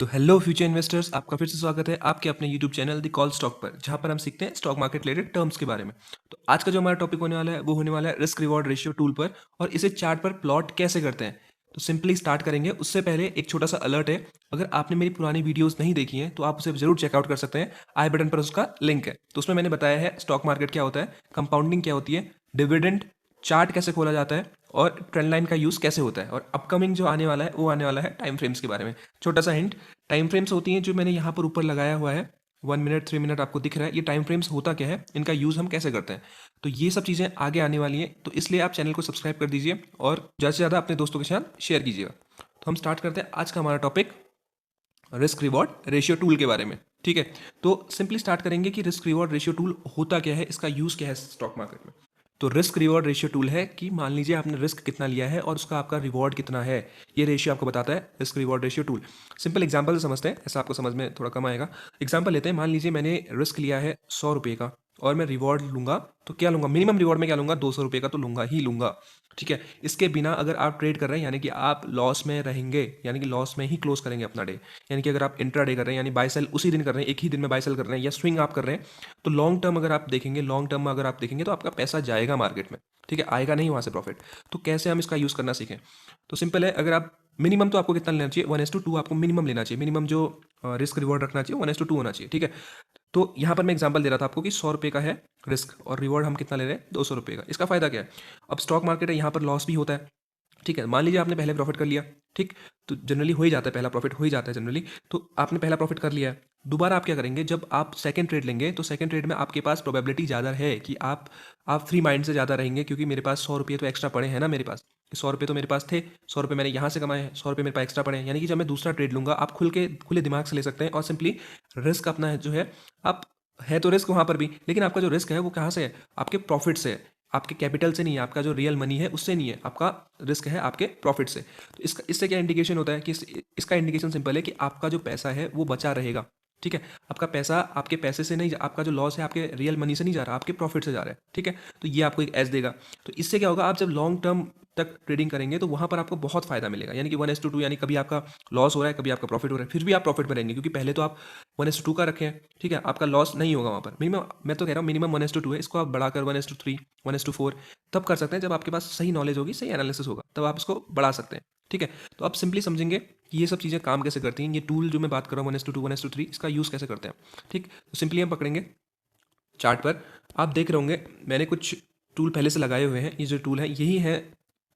तो hello future investors, आपका फिर से स्वागत है आपके अपने YouTube channel the call stock पर, जहां पर हम सीखते हैं स्टॉक मार्केट रिलेटेड टर्म्स के बारे में। तो आज का जो हमारा टॉपिक होने वाला है वो होने वाला है रिस्क रिवॉर्ड रेशियो टूल पर, और इसे चार्ट पर प्लॉट कैसे करते हैं। तो सिंपली स्टार्ट करेंगे उससे पहले एक छोटा सा अलर्ट है। अगर आपने मेरी पुरानी वीडियोस नहीं देखी हैं तो आप उसे जरूर चेकआउट कर सकते हैं। आई बटन पर उसका लिंक है। तो उसमें मैंने बताया है स्टॉक मार्केट क्या होता है, कंपाउंडिंग क्या होती है, डिविडेंड चार्ट कैसे खोला जाता है, और ट्रेंड लाइन का यूज़ कैसे होता है, और अपकमिंग जो आने वाला है वो आने वाला है टाइम फ्रेम्स के बारे में। छोटा सा हिंट, टाइम फ्रेम्स होती हैं जो मैंने यहाँ पर ऊपर लगाया हुआ है, 1 मिनट 3 मिनट आपको दिख रहा है। ये टाइम फ्रेम्स होता क्या है, इनका यूज़ हम कैसे करते हैं, तो ये सब चीज़ें आगे आने वाली हैं। तो इसलिए आप चैनल को सब्सक्राइब कर दीजिए और ज़्यादा से ज़्यादा अपने दोस्तों के साथ शेयर कीजिएगा। तो हम स्टार्ट करते हैं आज का हमारा topic, risk reward ratio tool के बारे में। ठीक है, तो सिंपली स्टार्ट करेंगे कि रिस्क रिवॉर्ड रेशियो टूल होता क्या है, इसका यूज़ क्या है स्टॉक मार्केट में। तो रिस्क रिवॉर्ड रेशियो टूल है कि मान लीजिए आपने रिस्क कितना लिया है और उसका आपका रिवॉर्ड कितना है, ये रेशियो आपको बताता है risk reward ratio tool. Simple example से समझते हैं, ऐसा आपको समझ में थोड़ा कम आएगा। एग्जांपल लेते हैं, मान लीजिए मैंने रिस्क लिया है 100 रुपये का, और मैं रिवॉर्ड लूंगा तो क्या लूंगा, मिनिमम रिवॉर्ड में क्या लूंगा, 200 रुपये का तो लूंगा ही लूंगा। ठीक है, इसके बिना अगर आप ट्रेड कर रहे हैं यानी कि आप लॉस में रहेंगे, यानी कि लॉस में ही क्लोज करेंगे अपना डे। यानी कि अगर आप इंट्रा डे कर रहे हैं यानी बाय सेल उसी दिन कर रहे हैं, एक ही दिन में बाय सेल कर रहे हैं, या स्विंग आप कर रहे हैं, तो लॉन्ग टर्म अगर आप देखेंगे, लॉन्ग टर्म में अगर आप देखेंगे तो आपका पैसा जाएगा मार्केट में। ठीक है, आएगा नहीं वहाँ से प्रॉफिट। तो कैसे हम इसका यूज़ करना सीखें, तो सिंपल है, अगर आप मिनिमम तो आपको कितना लेना चाहिए, 1:2 आपको मिनिमम लेना चाहिए। मिनिमम जो रिस्क रिवॉर्ड रखना चाहिए 1:2 होना चाहिए। ठीक है, तो यहाँ पर मैं एग्जांपल दे रहा था आपको कि 100 रुपये का है रिस्क और रिवॉर्ड हम कितना ले रहे हैं, 200 रुपये का। इसका फायदा क्या है, अब स्टॉक मार्केट है, यहाँ पर लॉस भी होता है। ठीक है, मान लीजिए आपने पहले प्रॉफिट कर लिया। ठीक, तो जनरली हो ही जाता है, पहला प्रॉफिट हो ही जाता है जनरली। तो आपने पहला प्रॉफिट कर लिया है, दोबारा आप क्या करेंगे, जब आप सेकंड ट्रेड लेंगे तो सेकंड ट्रेड में आपके पास प्रोबेबिलिटी ज़्यादा है कि आप फ्री माइंड से ज़्यादा रहेंगे, क्योंकि मेरे पास 100 रुपये तो एक्स्ट्रा पड़े हैं ना, मेरे पास 100 रुपये तो मेरे पास थे, 100 रुपये मैंने यहाँ से कमाए हैं, 100 रुपये मेरे पास एक्स्ट्रा पड़े हैं। यानी कि जब मैं दूसरा ट्रेड लूंगा, आप खुले दिमाग से ले सकते हैं, और सिंपली रिस्क अपना है जो है, आप है तो रिस्क वहाँ पर भी, लेकिन आपका जो रिस्क है वो कहाँ से है, आपके प्रॉफिट से है, आपके कैपिटल से नहीं है, आपका जो रियल मनी है उससे नहीं है, आपका रिस्क है आपके प्रॉफिट से। तो इससे क्या इंडिकेशन होता है कि इसका इंडिकेशन सिंपल है कि आपका जो पैसा है वो बचा रहेगा। ठीक है, आपका पैसा आपके पैसे से नहीं, आपका जो लॉस है आपके रियल मनी से नहीं जा रहा, आपके प्रॉफिट से जा रहा है। ठीक है, तो ये आपको एक एज देगा। तो इससे क्या होगा, आप जब लॉन्ग टर्म तक ट्रेडिंग करेंगे तो वहाँ पर आपको बहुत फायदा मिलेगा। यानी कि 1:2, यानी कभी आपका लॉस हो रहा है कभी आपका प्रॉफिट हो रहा है, फिर भी आप प्रॉफिट में रहेंगे, क्योंकि पहले तो आप 1:2 का रखे हैं। ठीक है, आपका लॉस नहीं होगा वहाँ पर। मिनिमम मैं तो कह रहा हूँ मिनिमम 1:2 है, इसको आप बढ़ाकर 1:3 1:4 तब कर सकते हैं जब आपके पास सही नॉलेज होगी, सही एनालिसिस होगा, तब आप इसको बढ़ा सकते हैं। ठीक है, तो आप सिंपली समझेंगे कि ये सब चीज़ें काम कैसे करती हैं, ये टूल जो मैं बात कर रहा हूँ 1:2 1:3 इसका यूज़ कैसे करते हैं। ठीक, तो सिंपली हम पकड़ेंगे चार्ट पर, आप देख रहे होंगे मैंने कुछ टूल पहले से लगाए हुए हैं। ये जो टूल है यही है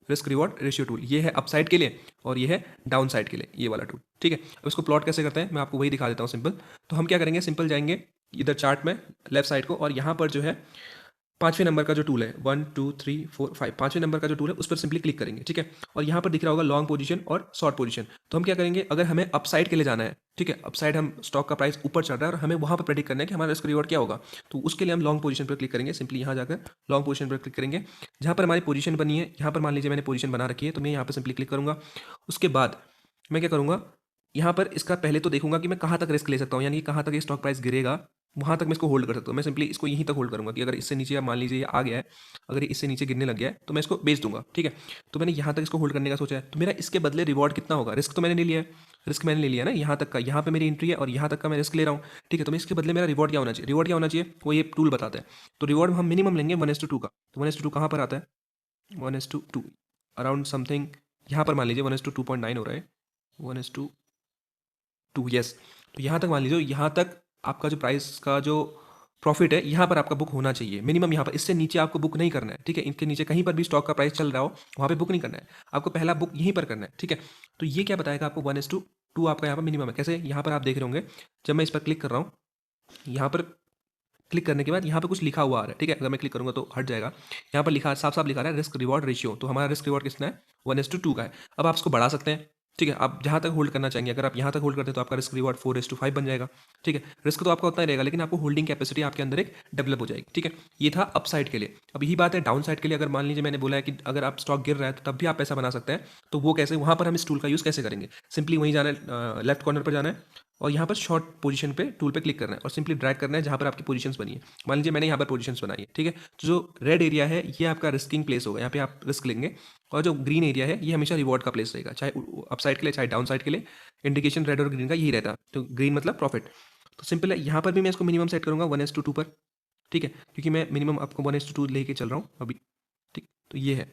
रिस्क रिवॉर्ड रेशियो टूल, ये है अपसाइड के लिए और ये है डाउन साइड के लिए, ये वाला टूल। ठीक है, अब इसको प्लॉट कैसे करते हैं मैं आपको वही दिखा देता हूँ सिंपल। तो हम क्या करेंगे, सिंपल जाएंगे इधर चार्ट में लेफ्ट साइड को, और यहाँ पर जो है 5वें नंबर का जो टूल है, 1 2 3 4 5, 5वें नंबर का जो टूल है उस पर सिंपली क्लिक करेंगे। ठीक है, और यहाँ पर दिख रहा होगा लॉन्ग पोजीशन और शॉर्ट पोजीशन। तो हम क्या करेंगे, अगर हमें अपसाइड के लिए जाना है, ठीक है, अपसाइड हम स्टॉक का प्राइस ऊपर चढ़ रहा है और हमें वहाँ पर प्रेडिक्ट करना है कि हमारा रिस्क रिवॉर्ड क्या होगा, तो उसके लिए हम लॉन्ग पोजीशन पर क्लिक करेंगे। सिंपली यहाँ जाकर लॉन्ग पोजीशन पर क्लिक करेंगे, जहाँ पर हमारी पोजीशन बनी है। यहाँ पर मान लीजिए मैंने पोजीशन बना रखी है, तो मैं यहाँ पर सिंपली क्लिक करूँगा। उसके बाद मैं क्या करूँगा, यहाँ पर इसका पहले तो देखूंगा कि मैं कहाँ तक रिस्क ले सकता हूँ, यानी कि कहाँ तक ये स्टॉक प्राइस गिरेगा, वहाँ तक मैं इसको होल्ड कर सकता हूँ। मैं सिंपली इसको यहीं तक होल्ड करूँगा कि अगर इससे नीचे मान लीजिए ये आ गया है, अगर इससे नीचे गिरने लग गया है तो मैं इसको बेच दूंगा। ठीक है, तो मैंने यहाँ तक इसको होल्ड करने का सोचा है, तो मेरा इसके बदले रिवॉर्ड कितना होगा, रिस्क तो मैंने नहीं लिया है, रिस्क मैंने ले लिया ना यहाँ तक का, यहाँ पे मेरी एंट्री है और यहाँ तक का मैं रिस्क ले रहा हूँ। ठीक है, तो मैं इसके बदले मेरा रिवॉर्ड क्या होना चाहिए, रिवॉर्ड क्या होना चाहिए वो ये टूल बताता है। तो रिवॉर्ड हम मिनिमम लेंगे 1:2 का। तो 1:2 कहाँ पर आता है, 1:2 अराउंड समथिंग, यहाँ पर मान लीजिए 1:2.9 हो रहा है, 1:2 यस। तो यहाँ तक मान लीजिए, यहाँ तक आपका जो प्राइस का जो प्रॉफिट है यहाँ पर आपका बुक होना चाहिए मिनिमम। यहाँ पर इससे नीचे आपको बुक नहीं करना है। ठीक है, इनके नीचे कहीं पर भी स्टॉक का प्राइस चल रहा हो वहाँ पे बुक नहीं करना है, आपको पहला बुक यहीं पर करना है। ठीक है, तो ये क्या बताएगा आपको, 1:2 आपका यहाँ पर मिनिमम है। कैसे, यहाँ पर आप देख रहे होंगे जब मैं इस पर क्लिक कर रहा हूँ, यहाँ पर क्लिक करने के बाद यहाँ पे कुछ लिखा हुआ आ रहा है। ठीक है, अगर मैं क्लिक करूँगा तो हट जाएगा, यहाँ पर लिखा साफ साफ लिखा रहा है रिस्क रिवॉर्ड रेशियो। तो हमारा रिस्क रिवॉर्ड कितना है, 1:2 का है। अब आप इसको बढ़ा सकते हैं। ठीक है, आप जहाँ तक होल्ड करना चाहेंगे, अगर आप यहाँ तक होल्ड करते हैं तो आपका रिस्क रिवॉर्ड 4:5 बन जाएगा। ठीक है, रिस्क तो आपका उतना ही रहेगा, लेकिन आपको होल्डिंग कैपेसिटी आपके अंदर एक डेवलप हो जाएगी। ठीक है, ये था अप साइड के लिए। अब यही बात है डाउन साइड के लिए। अगर मान लीजिए मैंने बोला है कि अगर आप स्टॉक गिर रहा है तो तब भी आप पैसा बना सकते हैं, तो वो कैसे, वहाँ पर हम इस टूल का यूज़ कैसे करेंगे, सिंपली वहीं जाना है, लेफ्ट कॉर्नर पर जाना है और यहाँ पर शॉर्ट पोजीशन पे टूल पे क्लिक करना है और सिंपली ड्रैग करना है जहाँ पर आपकी पोजीशंस बनी है। मान लीजिए मैंने यहाँ पर पोजीशंस बनाई है, ठीक है। तो जो रेड एरिया है ये आपका रिस्किंग प्लेस होगा, यहाँ पे आप रिस्क लेंगे। और जो ग्रीन एरिया है ये हमेशा रिवॉर्ड का प्लेस रहेगा, चाहे अप साइड के लिए चाहे डाउन साइड के लिए। इंडिकेशन रेड और ग्रीन का यही रहता है, तो ग्रीन मतलब प्रॉफिट। तो सिंपल है, यहाँ पर भी मैं इसको मिनिमम सेट करूँगा 1:2 पर, ठीक है, क्योंकि मैं मिनिमम आपको 1:2 लेके चल रहा हूँ अभी, ठीक। तो ये है।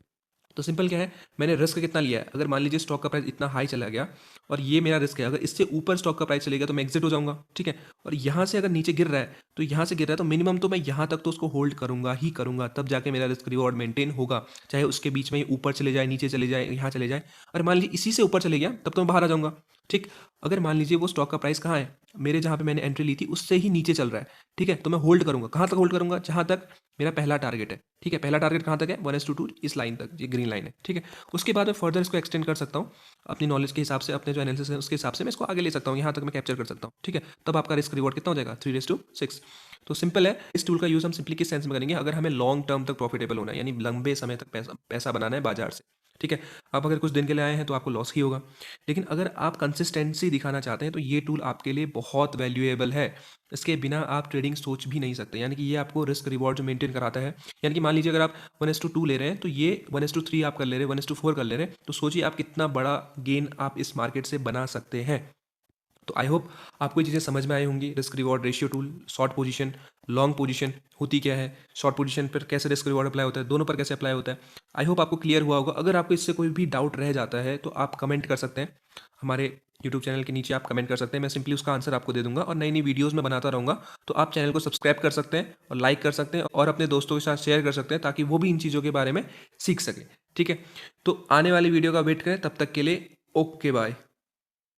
तो सिंपल क्या है, मैंने रिस्क कितना लिया है। अगर मान लीजिए स्टॉक का प्राइस इतना हाई चला गया और ये मेरा रिस्क है, अगर इससे ऊपर स्टॉक का प्राइस चलेगा तो मैं एग्जिट हो जाऊंगा, ठीक है। और यहाँ से अगर नीचे गिर रहा है तो यहाँ से गिर रहा है तो मिनिमम तो मैं यहाँ तक तो उसको होल्ड करूंगा ही करूंगा, तब जाके मेरा रिस्क रिवॉर्ड मेंटेन होगा। चाहे उसके बीच में ऊपर चले जाए, नीचे चले जाए, यहाँ चले जाए। और मान लीजिए इसी से ऊपर चले गया तब तो मैं बाहर आ जाऊंगा, ठीक। अगर मान लीजिए वो स्टॉक का प्राइस कहाँ है, मेरे जहाँ पे मैंने एंट्री ली थी उससे ही नीचे चल रहा है, ठीक है, तो मैं होल्ड करूंगा। कहाँ तक होल्ड करूंगा, जहाँ तक मेरा पहला टारगेट है, ठीक है। पहला टारगेट कहाँ तक है, 1:2, इस लाइन तक, ये ग्रीन लाइन है, ठीक है। उसके बाद मैं फर्दर इसको एक्सटेंड कर सकता हूँ अपनी नॉलेज के हिसाब से, अपने जो एनालिसिस है उसके हिसाब से मैं इसको आगे ले सकता हूँ, यहाँ तक मैं कैप्चर कर सकता हूँ, ठीक है। तब आपका रिस्क रिवॉर्ड कितना हो जाएगा, 3:6। तो सिंपल है, इस टूल का यूज़ हम सिंपली किस सेंस में करेंगे, अगर हमें लॉन्ग टर्म तक प्रॉफिटेबल होना है, यानी लंबे समय तक पैसा बनाना है बाजार से, ठीक है। आप अगर कुछ दिन के लिए आए हैं तो आपको लॉस ही होगा, लेकिन अगर आप कंसिस्टेंसी दिखाना चाहते हैं तो ये टूल आपके लिए बहुत वैल्यूएबल है। इसके बिना आप ट्रेडिंग सोच भी नहीं सकते, यानी कि ये आपको रिस्क रिवॉर्ड जो मेंटेन कराता है। यानी कि मान लीजिए अगर आप 1:2 ले रहे हैं तो ये 1:3 आप कर ले रहे हैं, 1:4 कर ले रहे हैं, तो सोचिए आप कितना बड़ा गेन आप इस मार्केट से बना सकते हैं। तो आई होप आपको ये चीज़ें समझ में आई होंगी। Risk reward ratio tool, short position, long position होती क्या है, शॉर्ट पोजीशन पर कैसे रिस्क रिवॉर्ड अप्लाई होता है, दोनों पर कैसे अप्लाई होता है। आई होप आपको क्लियर हुआ होगा। अगर आपको इससे कोई भी डाउट रह जाता है तो आप कमेंट कर सकते हैं हमारे यूट्यूब चैनल के नीचे, आप कमेंट कर सकते हैं, मैं सिंपली उसका आंसर आपको दे दूंगा। और नई नई वीडियोस में बनाता रहूँगा, तो आप चैनल को सब्सक्राइब कर सकते हैं और लाइक कर सकते हैं और अपने दोस्तों के साथ शेयर कर सकते हैं ताकि वो भी इन चीज़ों के बारे में सीख सकें, ठीक है। तो आने वाली वीडियो का वेट करें, तब तक के लिए ओके बाय।